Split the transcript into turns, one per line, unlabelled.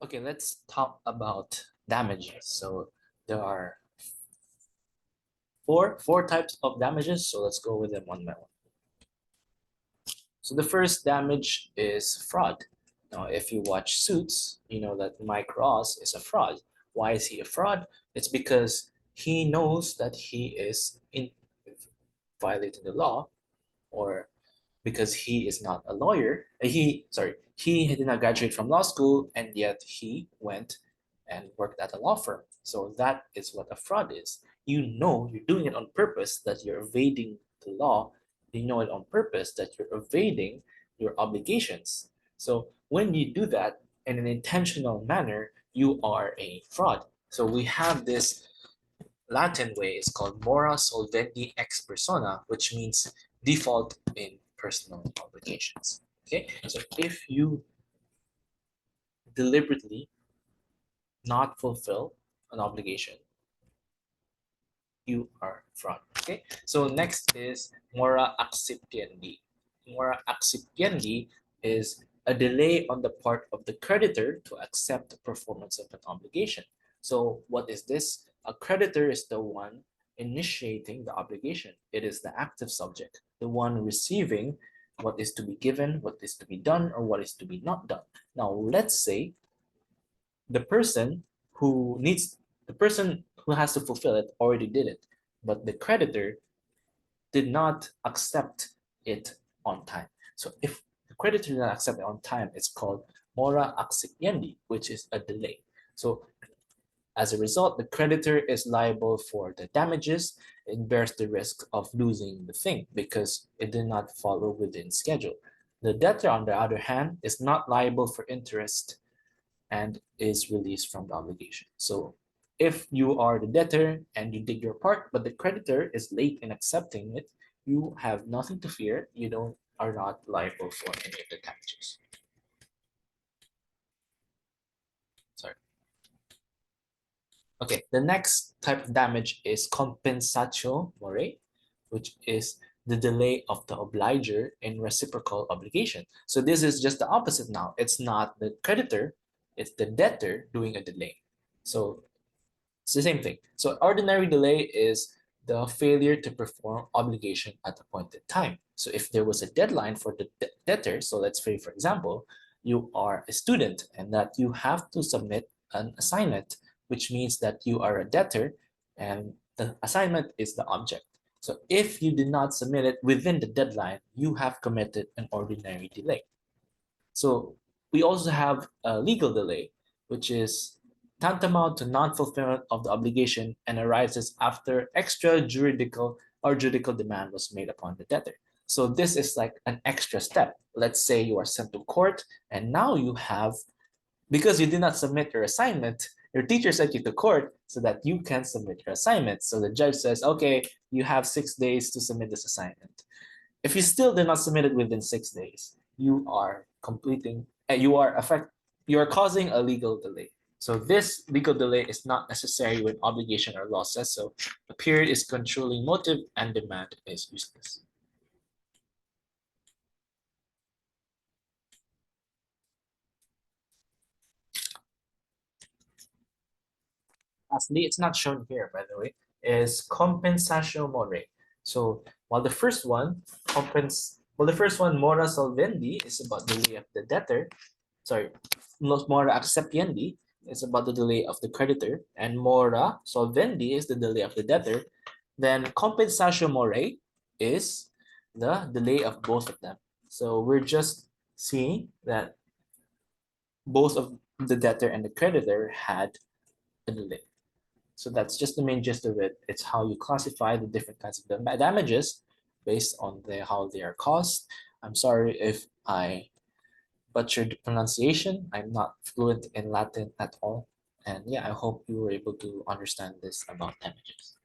Okay, let's talk about damages. So there are four types of damages. So let's go with them one by one. So the first damage is fraud. Now, if you watch Suits, you know that Mike Ross is a fraud. Why is he a fraud? It's because he knows that he is in violating the law, or because he is not a lawyer. He did not graduate from law school, and yet he went and worked at a law firm. So that is what a fraud is. You know you're doing it on purpose, that you're evading the law. You know it on purpose that you're evading your obligations. So when you do that in an intentional manner, you are a fraud. So we have this Latin way is called mora solvendi ex persona, which means default in personal obligations. Okay, so if you deliberately not fulfill an obligation, you are fraud. Okay, so next is mora accipiendi. Mora accipiendi is a delay on the part of the creditor to accept the performance of an obligation. So what is this? A creditor is the one initiating the obligation. It is the active subject, the one receiving what is to be given, what is to be done, or what is to be not done. Now, let's say the person the person who has to fulfill it already did it, but the creditor did not accept it on time. So if the creditor did not accept it on time, it's called mora accipiendi, which is a delay. So as a result, the creditor is liable for the damages. It bears the risk of losing the thing because it did not follow within schedule. The debtor, on the other hand, is not liable for interest and is released from the obligation. So if you are the debtor and you did your part, but the creditor is late in accepting it, you have nothing to fear. You are not liable for any of the damages. Sorry. Okay, the next type of damage is compensatio mori, which is the delay of the obliger in reciprocal obligation. So this is just the opposite now. It's not the creditor, it's the debtor doing a delay. So it's the same thing. So ordinary delay is the failure to perform obligation at appointed time. So if there was a deadline for the debtor, so let's say, for example, you are a student and that you have to submit an assignment, which means that you are a debtor and the assignment is the object. So if you did not submit it within the deadline, you have committed an ordinary delay. So we also have a legal delay, which is tantamount to non-fulfillment of the obligation and arises after extrajudicial or judicial demand was made upon the debtor. So this is like an extra step. Let's say you are sent to court and now you have, because you did not submit your assignment, your teacher sent you to court so that you can submit your assignment. So the judge says, okay, you have 6 days to submit this assignment. If you still did not submit it within 6 days, you are completing, you are causing a legal delay. So this legal delay is not necessary when obligation or law says so. The period is controlling motive and demand is useless. Lastly, it's not shown here, by the way, is compensatio more. So while the first one, mora solvendi, is about the delay of the debtor. Sorry, mora accipiendi is about the delay of the creditor, and mora solvendi is the delay of the debtor. Then compensatio more is the delay of both of them. So we're just seeing that both of the debtor and the creditor had a delay. So that's just the main gist of it. It's how you classify the different kinds of damages based on how they are caused. I'm sorry if I butchered the pronunciation. I'm not fluent in Latin at all. And yeah, I hope you were able to understand this about damages.